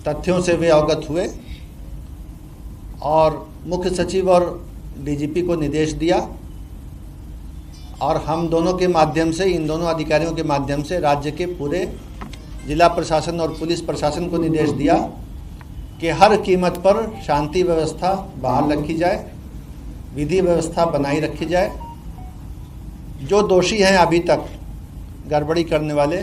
तथ्यों से वे अवगत हुए और मुख्य सचिव और डीजीपी को निर्देश दिया और हम दोनों के माध्यम से, इन दोनों अधिकारियों के माध्यम से राज्य के पूरे जिला प्रशासन और पुलिस प्रशासन को निर्देश दिया कि हर कीमत पर शांति व्यवस्था बहाल रखी जाए, विधि व्यवस्था बनाई रखी जाए। जो दोषी हैं अभी तक गड़बड़ी करने वाले,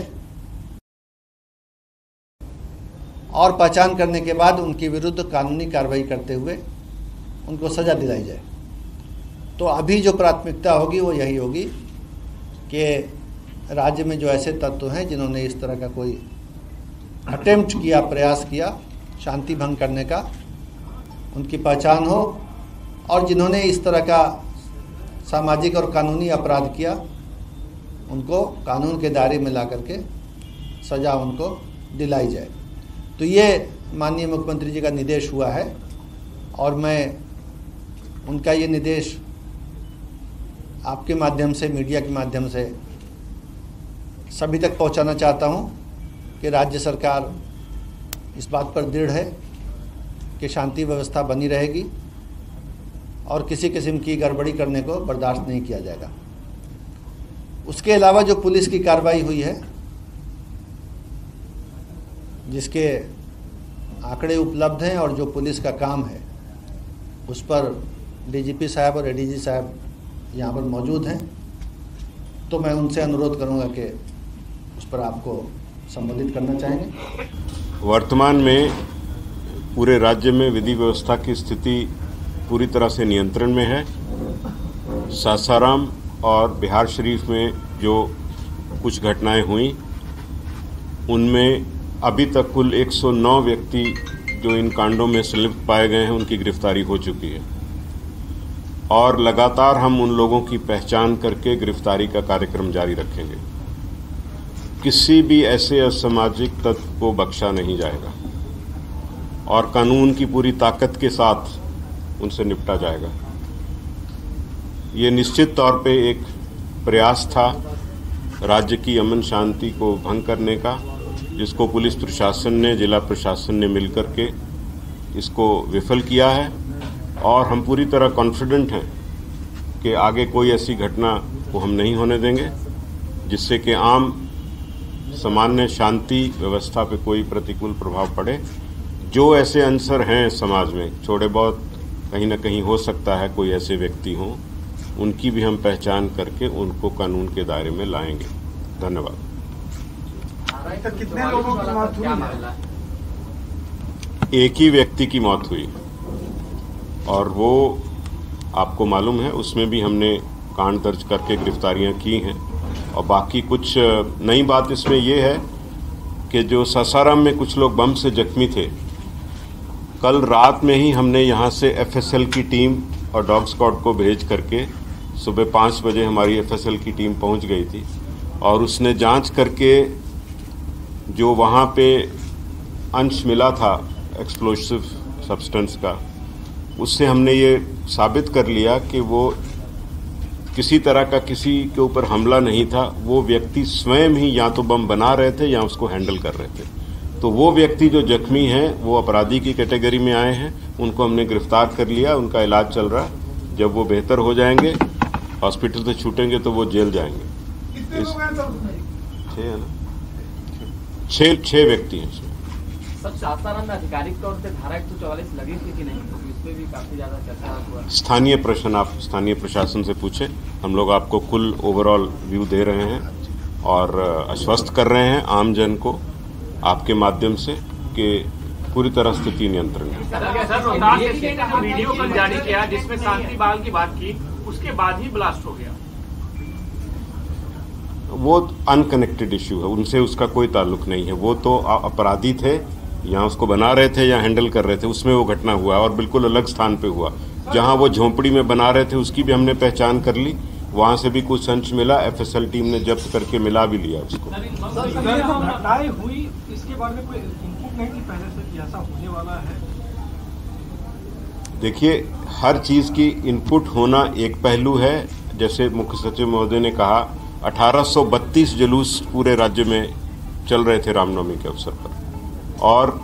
और पहचान करने के बाद उनके विरुद्ध कानूनी कार्रवाई करते हुए उनको सज़ा दिलाई जाए। तो अभी जो प्राथमिकता होगी वो यही होगी कि राज्य में जो ऐसे तत्व हैं जिन्होंने इस तरह का कोई अटेम्प्ट किया, प्रयास किया शांति भंग करने का, उनकी पहचान हो और जिन्होंने इस तरह का सामाजिक और कानूनी अपराध किया उनको कानून के दायरे में ला करके सज़ा उनको दिलाई जाए। तो ये माननीय मुख्यमंत्री जी का निर्देश हुआ है और मैं उनका ये निर्देश आपके माध्यम से, मीडिया के माध्यम से सभी तक पहुंचाना चाहता हूं कि राज्य सरकार इस बात पर दृढ़ है कि शांति व्यवस्था बनी रहेगी और किसी किस्म की गड़बड़ी करने को बर्दाश्त नहीं किया जाएगा। उसके अलावा जो पुलिस की कार्रवाई हुई है, जिसके आंकड़े उपलब्ध हैं और जो पुलिस का काम है, उस पर डीजीपी साहब और एडीजी साहब यहाँ पर मौजूद हैं, तो मैं उनसे अनुरोध करूँगा कि उस पर आपको संबोधित करना चाहेंगे। वर्तमान में पूरे राज्य में विधि व्यवस्था की स्थिति पूरी तरह से नियंत्रण में है। सासाराम और बिहार शरीफ में जो कुछ घटनाएं हुई, उनमें अभी तक कुल 109 व्यक्ति जो इन कांडों में संलिप्त पाए गए हैं उनकी गिरफ्तारी हो चुकी है और लगातार हम उन लोगों की पहचान करके गिरफ्तारी का कार्यक्रम जारी रखेंगे। किसी भी ऐसे असामाजिक तत्व को बख्शा नहीं जाएगा और कानून की पूरी ताकत के साथ उनसे निपटा जाएगा। ये निश्चित तौर पे एक प्रयास था राज्य की अमन शांति को भंग करने का, जिसको पुलिस प्रशासन ने, जिला प्रशासन ने मिलकर के इसको विफल किया है और हम पूरी तरह कॉन्फिडेंट हैं कि आगे कोई ऐसी घटना को हम नहीं होने देंगे जिससे कि आम सामान्य शांति व्यवस्था पे कोई प्रतिकूल प्रभाव पड़े। जो ऐसे अंसर हैं समाज में, थोड़े बहुत कहीं ना कहीं हो सकता है कोई ऐसे व्यक्ति हों, उनकी भी हम पहचान करके उनको कानून के दायरे में लाएंगे। धन्यवाद। कितने लोगों की मौत हुई? एक ही व्यक्ति की मौत हुई और वो आपको मालूम है, उसमें भी हमने कांड दर्ज करके गिरफ्तारियां की हैं। और बाकी कुछ नई बात इसमें ये है कि जो सासाराम में कुछ लोग बम से जख्मी थे, कल रात में ही हमने यहाँ से एफएसएल की टीम और डॉग स्क्वाड को भेज करके सुबह 5 बजे हमारी एफएसएल की टीम पहुँच गई थी और उसने जांच करके जो वहाँ पे अंश मिला था एक्सप्लोसिव सब्सटेंस का, उससे हमने ये साबित कर लिया कि वो किसी तरह का किसी के ऊपर हमला नहीं था। वो व्यक्ति स्वयं ही या तो बम बना रहे थे या उसको हैंडल कर रहे थे। तो वो व्यक्ति जो जख्मी हैं वो अपराधी की कैटेगरी में आए हैं, उनको हमने गिरफ्तार कर लिया, उनका इलाज चल रहा है। जब वो बेहतर हो जाएंगे, हॉस्पिटल से छूटेंगे तो वो जेल जाएंगे। छह व्यक्ति हैं इसमें। सब सासाराम में आधिकारिक तौर पे धारा 144 लगी थी कि नहीं, इसमें भी काफी ज्यादा चर्चा हुआ। स्थानीय प्रश्न आप स्थानीय प्रशासन से पूछे, हम लोग आपको कुल ओवरऑल व्यू दे रहे हैं और आश्वस्त कर रहे हैं आम जन को आपके माध्यम से कि पूरी तरह स्थिति नियंत्रण में। सर, वीडियो कल जारी किया जिसमें शांति बहाल की बात की, उसके बाद ही ब्लास्ट हो गया। वो अनकनेक्टेड इश्यू है, उनसे उसका कोई ताल्लुक नहीं है। वो तो अपराधी थे, या उसको बना रहे थे या हैंडल कर रहे थे, उसमें वो घटना हुआ और बिल्कुल अलग स्थान पे हुआ। जहां वो झोंपड़ी में बना रहे थे उसकी भी हमने पहचान कर ली, वहां से भी कुछ अंश मिला, एफएसएल टीम ने जब्त करके मिला भी लिया उसको। घटनाएं हुई, इसके बारे में कोई इनपुट नहीं थी पहले से कि ऐसा होने वाला है? देखिए, हर चीज की इनपुट होना एक पहलू है। जैसे मुख्य सचिव महोदय ने कहा, 1832 जुलूस पूरे राज्य में चल रहे थे रामनवमी के अवसर पर, और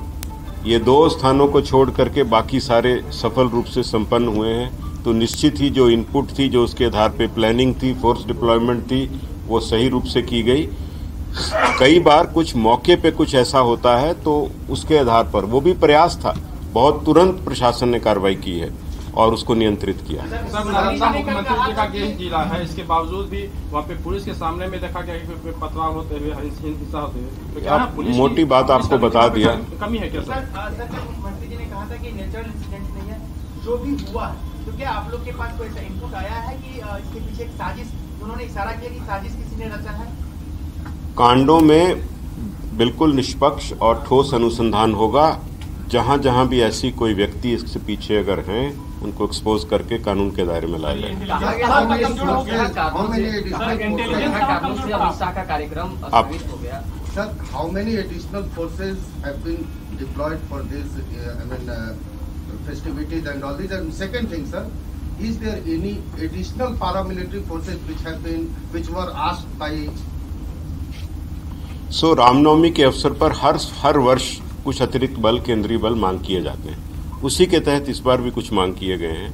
ये 2 स्थानों को छोड़ करके बाकी सारे सफल रूप से संपन्न हुए हैं, तो निश्चित ही जो इनपुट थी, जो उसके आधार पे प्लानिंग थी, फोर्स डिप्लॉयमेंट थी, वो सही रूप से की गई। कई बार कुछ मौके पे कुछ ऐसा होता है तो उसके आधार पर, वो भी प्रयास था, बहुत तुरंत प्रशासन ने कार्रवाई की है और उसको नियंत्रित किया। सर, नालंदा मुख्यमंत्री जी का गृह जिला है, इसके बावजूद भी वहाँ पे पुलिस के सामने में देखा गया कि पथराव होते हुए, हिंसा होते हुए, तो क्या पुलिस मोटी बात आपको बता दिया। कमी है क्या सर? मुख्यमंत्री जी ने कहा था कि नेचुरल इंसिडेंट नहीं है, जो भी हुआ है, तो क्या आप लोग के पास कोई ऐसा इनपुट आया है कि इसके पीछे एक साजिश, उन्होंने इशारा किया कि साजिश किसी ने रचा है? कांडों में बिल्कुल निष्पक्ष और ठोस अनुसंधान होगा। जहां जहां भी ऐसी कोई व्यक्ति इससे पीछे अगर हैं, उनको एक्सपोज करके कानून के दायरे में लाया जाए। Sir, how many additional forces have been deployed for this, festivities and all this? And second thing, sir, is there any additional paramilitary forces which were asked by? सो रामनवमी के अवसर पर हर वर्ष कुछ अतिरिक्त बल, केंद्रीय बल मांग किए जाते हैं। उसी के तहत इस बार भी कुछ मांग किए गए हैं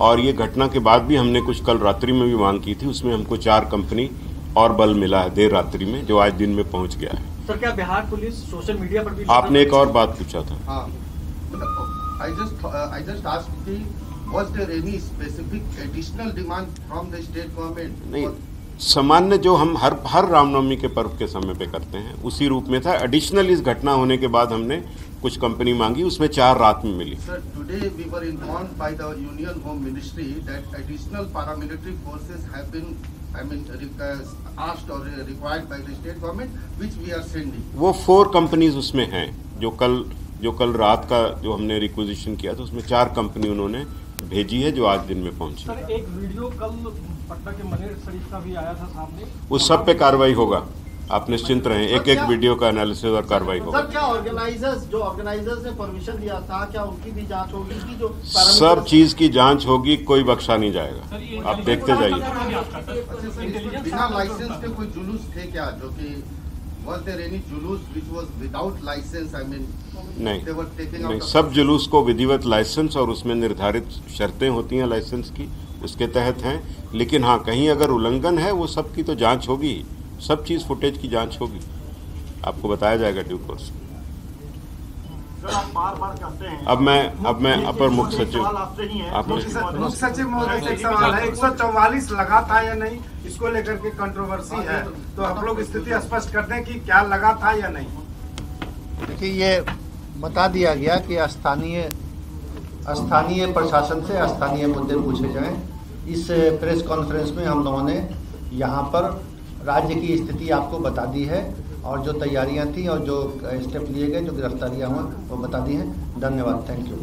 और ये घटना के बाद भी हमने कुछ कल रात्रि में भी मांग की थी। उसमें हमको 4 कंपनी और बल मिला है देर रात्रि में, जो आज दिन में पहुंच गया है। सर, क्या बिहार पुलिस सोशल मीडिया पर भी? आपने एक और बात पूछा था। I just asked कि was there any specific additional demand from the state government? नहीं, सामान्य जो हम हर रामनवमी के पर्व के समय पे करते हैं उसी रूप में था। एडिशनल इस घटना होने के बाद हमने कुछ कंपनी मांगी, उसमें 4 रात में मिली। Sir, today we were informed by the Union Home Ministry that additional paramilitary forces have been, asked or required by the state government, which we are sending. वो 4 कंपनीज उसमें हैं जो कल रात का जो हमने रिक्विजिशन किया था, उसमें 4 कंपनी उन्होंने भेजी है जो आज दिन में पहुंची। सर, एक वीडियो कल पटना के मनेर शरीफ का भी आया था सामने, उस सब पे कार्रवाई होगा, आप निश्चिंत रहें। एक वीडियो का एनालिसिस और कार्रवाई होगा। सर, क्या ऑर्गेनाइजर्स ने परमिशन दिया था, क्या उनकी भी जांच होगी कि जो सब चीज की जांच होगी, कोई बख्शा नहीं जाएगा, आप देखते जाइए। बिना लाइसेंस के कोई जुलूस थे क्या, जो कि was there any जुलूस which was without license? नहीं, they were taking out नहीं, सब जुलूस को विधिवत लाइसेंस और उसमें निर्धारित शर्तें होती हैं लाइसेंस की, उसके तहत हैं। लेकिन हाँ, कहीं अगर उल्लंघन है, वो सब की तो जांच होगी, सब चीज फुटेज की जांच होगी, आपको बताया जाएगा ड्यू कोर्स। अब मैं अपर मुख्य सचिव, मुख्य सचिव महोदय से एक सवाल है। 144 लगा था या नहीं, इसको लेकर के कंट्रोवर्सी है, तो आप लोग स्थिति स्पष्ट कर दें कि क्या लगा था या नहीं। देखिए, ये बता दिया गया कि स्थानीय प्रशासन से स्थानीय मुद्दे पूछे जाएं। इस प्रेस कॉन्फ्रेंस में हम लोगों ने यहाँ पर राज्य की स्थिति आपको बता दी है और जो तैयारियां थी और जो स्टेप लिए गए, जो गिरफ्तारियां हुआ, वो बता दी हैं। धन्यवाद, थैंक यू।